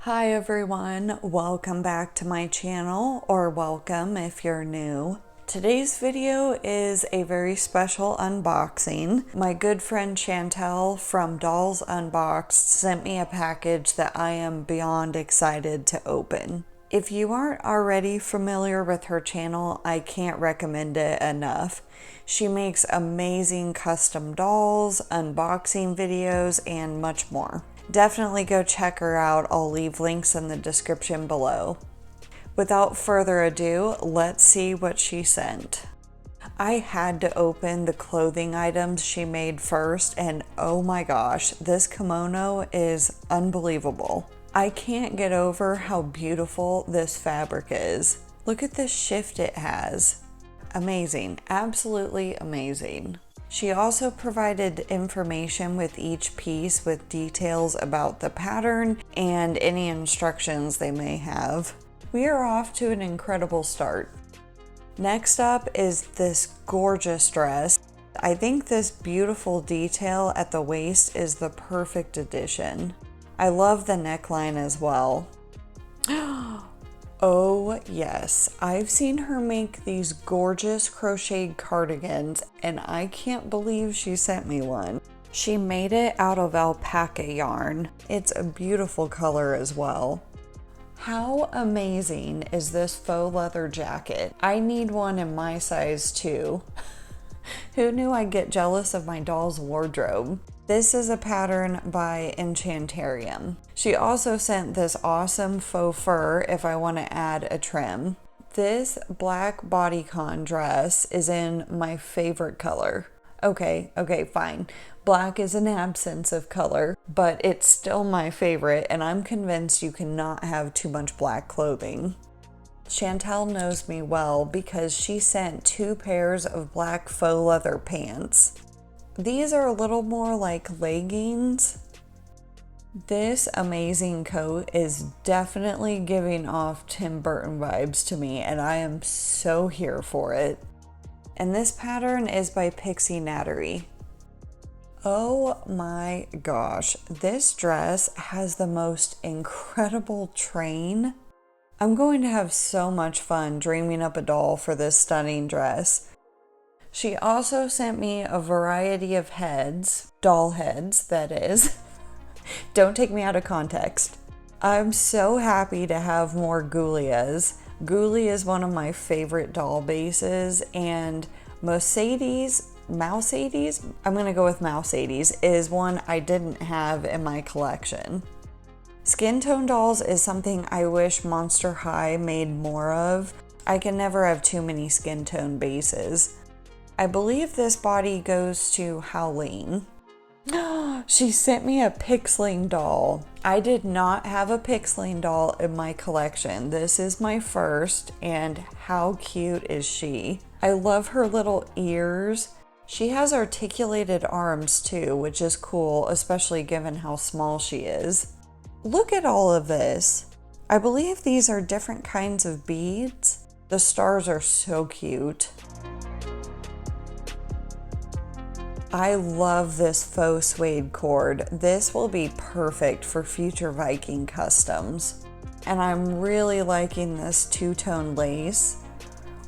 Hi everyone, welcome back to my channel, or welcome if you're new. Today's video is a very special unboxing. My good friend Chantel from Dolls Unboxed sent me a package that I am beyond excited to open. If you aren't already familiar with her channel, I can't recommend it enough. She makes amazing custom dolls, unboxing videos, and much more. Definitely go check her out. I'll leave links in the description below. Without further ado, let's see what she sent. I had to open the clothing items she made first, and oh my gosh, this kimono is unbelievable. I can't get over how beautiful this fabric is. Look at this shift it has. Amazing, absolutely amazing. She also provided information with each piece with details about the pattern and any instructions they may have. We are off to an incredible start. Next up is this gorgeous dress. I think this beautiful detail at the waist is the perfect addition. I love the neckline as well. Oh yes, I've seen her make these gorgeous crocheted cardigans and I can't believe she sent me one. She made it out of alpaca yarn. It's a beautiful color as well. How amazing is this faux leather jacket? I need one in my size too. Who knew I'd get jealous of my doll's wardrobe? This is a pattern by Enchantarium. She also sent this awesome faux fur if I want to add a trim. This black bodycon dress is in my favorite color. Okay, fine. Black is an absence of color, but it's still my favorite, and I'm convinced you cannot have too much black clothing. Chantel knows me well because she sent 2 pairs of black faux leather pants. These are a little more like leggings. This amazing coat is definitely giving off Tim Burton vibes to me, and I am so here for it. And this pattern is by Pixie Nattery. Oh my gosh, this dress has the most incredible train. I'm going to have so much fun dreaming up a doll for this stunning dress. She also sent me a variety of heads, doll heads that is. Don't take me out of context. I'm so happy to have more Ghoulias. Ghoulie is one of my favorite doll bases, and Mousadis, I'm gonna go with Mousadis, is one I didn't have in my collection. Skin tone dolls is something I wish Monster High made more of. I can never have too many skin tone bases. I believe this body goes to Howleen. She sent me a Pixeling doll. I did not have a Pixeling doll in my collection. This is my first, and how cute is she? I love her little ears. She has articulated arms too, which is cool, especially given how small she is. Look at all of this. I believe these are different kinds of beads. The stars are so cute. I love this faux suede cord. This will be perfect for future Viking customs. And I'm really liking this two-tone lace.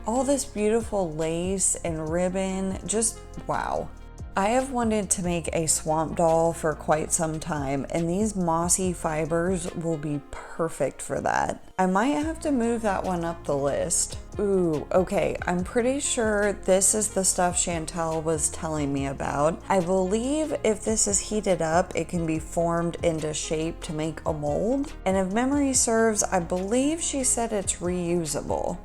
All this beautiful lace and ribbon, just wow. I have wanted to make a swamp doll for quite some time, and these mossy fibers will be perfect for that. I might have to move that one up the list. Ooh, okay, I'm pretty sure this is the stuff Chantel was telling me about. I believe if this is heated up, it can be formed into shape to make a mold. And if memory serves, I believe she said it's reusable.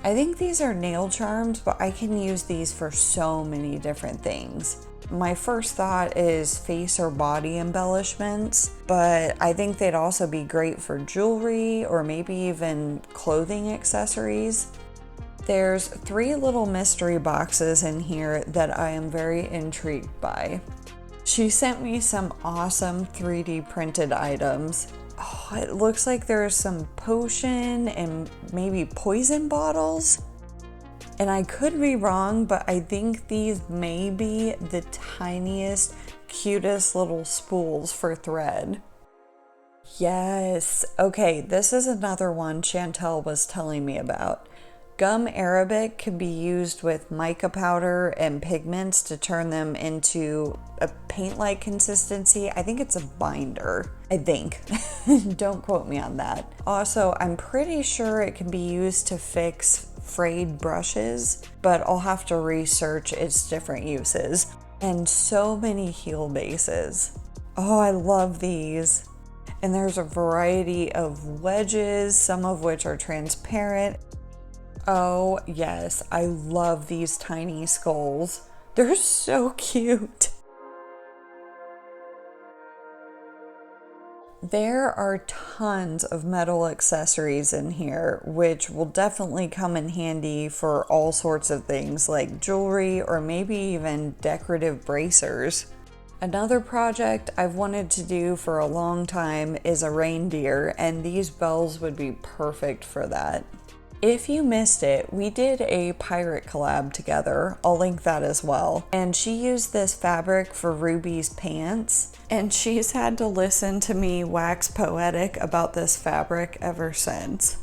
I think these are nail charms, but I can use these for so many different things. My first thought is face or body embellishments, but I think they'd also be great for jewelry or maybe even clothing accessories. There's 3 little mystery boxes in here that I am very intrigued by. She sent me some awesome 3D printed items. Oh, it looks like there's some potion and maybe poison bottles. And I could be wrong, but I think these may be the tiniest, cutest little spools for thread. Yes. Okay, this is another one Chantel was telling me about. Gum arabic can be used with mica powder and pigments to turn them into a paint-like consistency. I think it's a binder. I think. Don't quote me on that. Also, I'm pretty sure it can be used to fix frayed brushes, but I'll have to research its different uses. And so many heel bases. Oh, I love these. And there's a variety of wedges, some of which are transparent. Oh yes, I love these tiny skulls. They're so cute. There are tons of metal accessories in here, which will definitely come in handy for all sorts of things like jewelry or maybe even decorative bracers. Another project I've wanted to do for a long time is a reindeer, and these bells would be perfect for that. If you missed it, we did a pirate collab together. I'll link that as well. And she used this fabric for Ruby's pants, and she's had to listen to me wax poetic about this fabric ever since.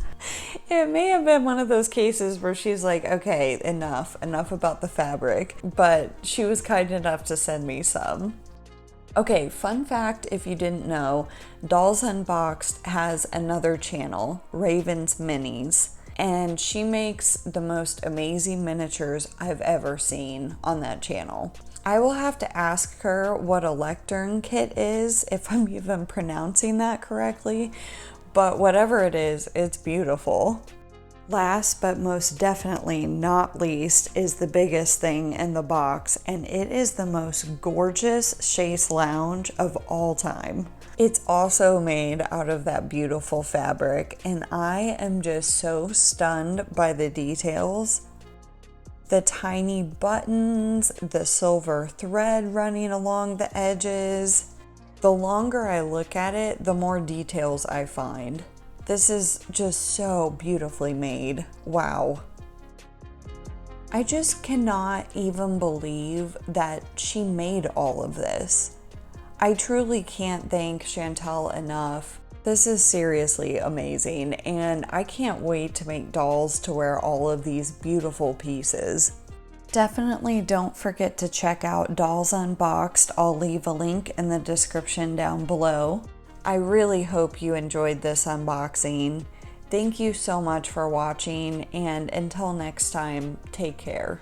It may have been one of those cases where she's like, okay, enough about the fabric, but she was kind enough to send me some. Okay, fun fact if you didn't know, Dolls Unboxed has another channel, Raven's Minis. And she makes the most amazing miniatures I've ever seen on that channel. I will have to ask her what a lectern kit is, if I'm even pronouncing that correctly, but whatever it is, it's beautiful. Last but most definitely not least is the biggest thing in the box, and it is the most gorgeous chaise lounge of all time. It's also made out of that beautiful fabric, and I am just so stunned by the details. The tiny buttons, the silver thread running along the edges. The longer I look at it, the more details I find. This is just so beautifully made. Wow. I just cannot even believe that she made all of this. I truly can't thank Chantel enough. This is seriously amazing, and I can't wait to make dolls to wear all of these beautiful pieces. Definitely don't forget to check out Dolls Unboxed. I'll leave a link in the description down below. I really hope you enjoyed this unboxing. Thank you so much for watching, and until next time, take care.